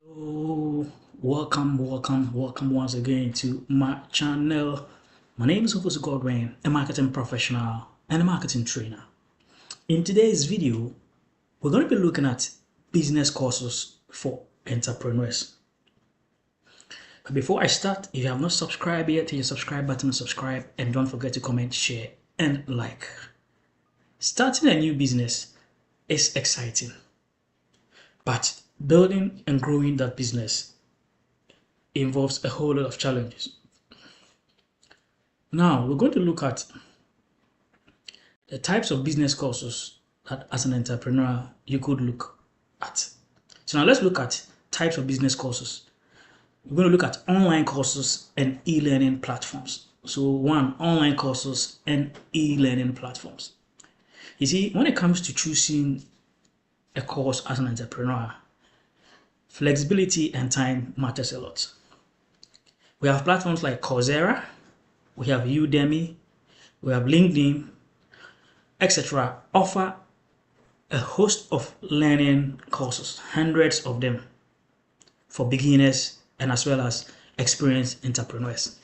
So, welcome once again to my channel. My name is Ofosu Godwin, a marketing professional and a marketing trainer. In today's video, we're going to be looking at business courses for entrepreneurs. But before I start, if you have not subscribed yet, hit the subscribe button and subscribe, and don't forget to comment, share, and like. Starting a new business is exciting, but building and growing that business involves a whole lot of challenges. Now, we're going to look at the types of business courses that as an entrepreneur you could look at. So now let's look at types of business courses. We're going to look at online courses and e-learning platforms. So one, online courses and e-learning platforms. You see, when it comes to choosing a course as an entrepreneur, flexibility and time matters a lot. We have platforms like Coursera, we have Udemy, we have LinkedIn, etc. offer a host of learning courses, hundreds of them for beginners and as well as experienced entrepreneurs,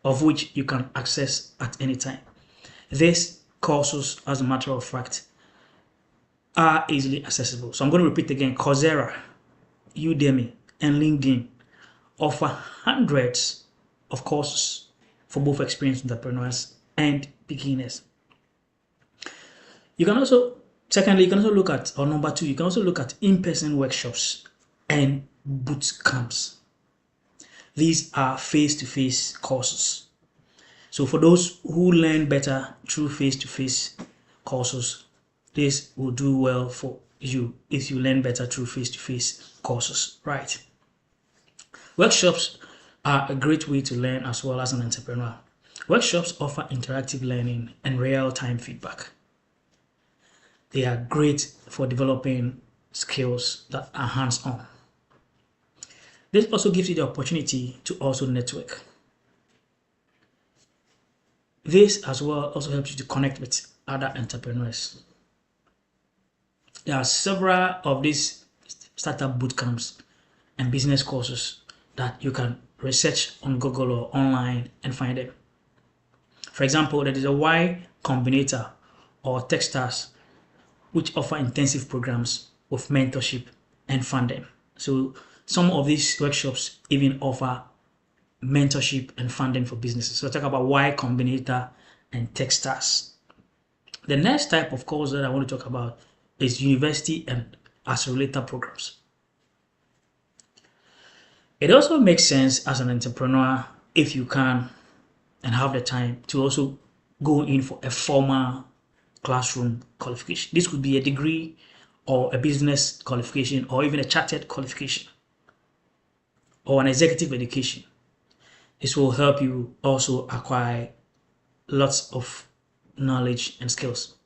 of which you can access at any time. These courses, as a matter of fact, are easily accessible. So I'm going to repeat again: Coursera, Udemy, and LinkedIn offer hundreds of courses for both experienced entrepreneurs and beginners. You can also, secondly, you can also look at, or number two, you can also look at in-person workshops and boot camps. These are face-to-face courses. So for those who learn better through face-to-face courses, this will do well for you if you learn better through face-to-face courses, right? Workshops are a great way to learn as well as an entrepreneur. Workshops offer interactive learning and real-time feedback. They are great for developing skills that are hands-on. This also gives you the opportunity to also network. This as well also helps you to connect with other entrepreneurs. There are several of these startup bootcamps and business courses that you can research on Google or online and find them. For example, there is a Y Combinator or Techstars, which offer intensive programs with mentorship and funding. So some of these workshops even offer mentorship and funding for businesses. So talk about Y Combinator and Techstars. The next type of course that I want to talk about is university and accelerator programs. It also makes sense as an entrepreneur, if you can and have the time, to also go in for a formal classroom qualification. This could be a degree or a business qualification or even a chartered qualification or an executive education. This will help you also acquire lots of knowledge and skills.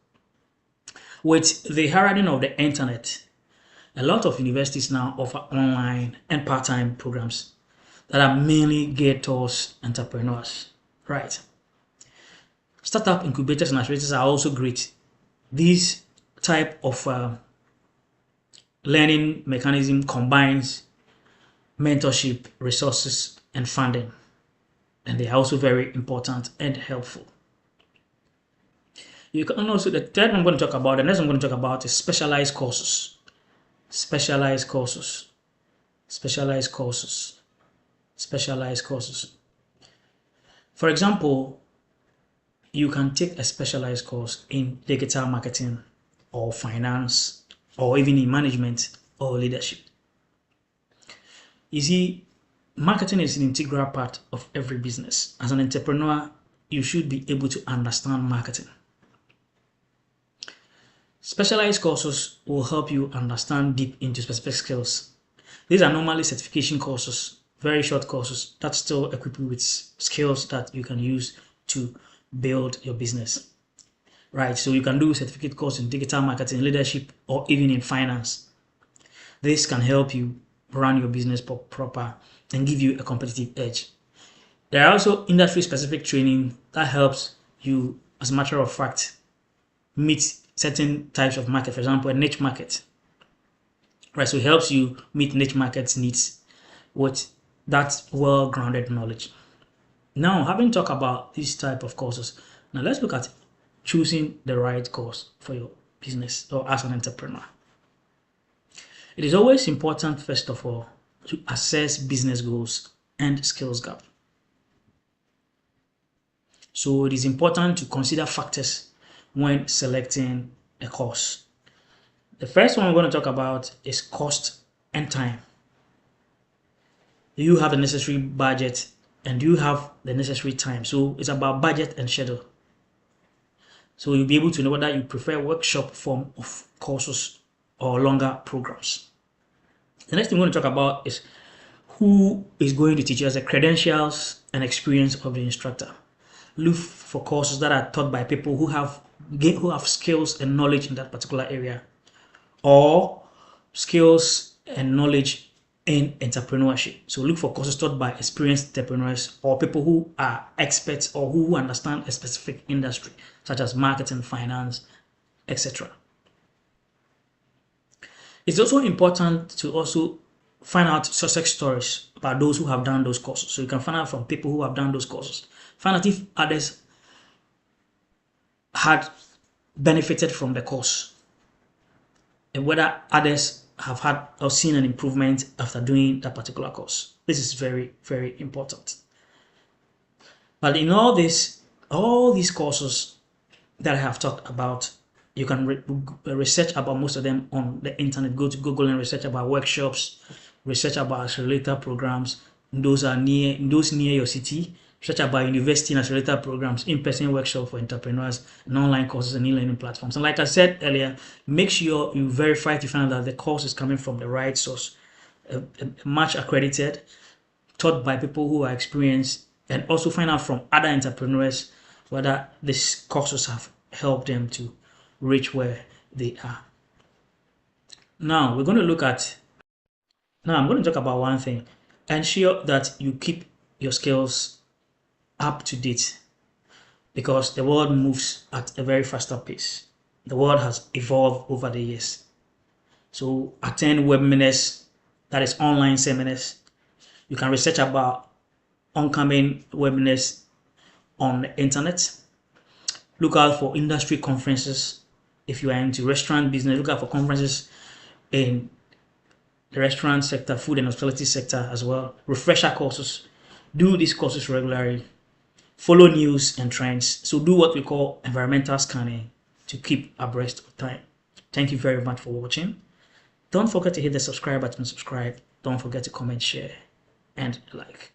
With the heralding of the internet, a lot of universities now offer online and part-time programs that are mainly geared towards entrepreneurs, right? Startup incubators and accelerators are also great. This type of learning mechanism combines mentorship, resources, and funding, and they are also very important and helpful. You can also, the third one I'm going to talk about, the next I'm going to talk about is specialized courses. Specialized courses. For example, you can take a specialized course in digital marketing or finance or even in management or leadership. You see, marketing is an integral part of every business. As an entrepreneur, you should be able to understand marketing. Specialized courses will help you understand deep into specific skills. These are normally certification courses, very short courses that still equip you with skills that you can use to build your business. Right, so you can do a certificate course in digital marketing, leadership, or even in finance. This can help you run your business proper and give you a competitive edge. There are also industry-specific training that helps you, as a matter of fact, meet certain types of market, for example, a niche market, right? So it helps you meet niche markets needs with that well-grounded knowledge. Now, having talked about this type of courses, now let's look at choosing the right course for your business or as an entrepreneur. It is always important, first of all, to assess business goals and skills gap. So it is important to consider factors when selecting a course. The first one we're going to talk about is cost and time. Do you have the necessary budget and do you have the necessary time? So it's about budget and schedule. So you'll be able to know whether you prefer workshop form of courses or longer programs. The next thing we're going to talk about is who is going to teach us, the credentials and experience of the instructor. Look for courses that are taught by people who have skills and knowledge in that particular area, or skills and knowledge in entrepreneurship. So look for courses taught by experienced entrepreneurs or people who are experts or who understand a specific industry, such as marketing, finance, etc. It's also important to also find out success stories about those who have done those courses. So you can find out from people who have done those courses. Find out if others had benefited from the course and whether others have had or seen an improvement after doing that particular course. This is very, very important. But in all these courses that I have talked about, you can research about most of them on the internet. Go to Google and research about workshops, research about accelerator programs. Those near your city. Research about university and accelerator programs, in-person workshop for entrepreneurs, and online courses and e-learning platforms. And like I said earlier, make sure you verify to find out that the course is coming from the right source, much accredited, taught by people who are experienced, and also find out from other entrepreneurs whether these courses have helped them to reach where they are. Now I'm going to talk about one thing. Ensure that you keep your skills up to date, because the world moves at a very faster pace. The world has evolved over the years. So attend webinars, that is online seminars. You can research about oncoming webinars on the internet. Look out for industry conferences. If you are into restaurant business, look out for conferences in the restaurant sector, food and hospitality sector as well. Refresher courses. Do these courses regularly. Follow news and trends. So do what we call environmental scanning to keep abreast of time. Thank you very much for watching. Don't forget to hit the subscribe button, subscribe. Don't forget to comment, share, and like.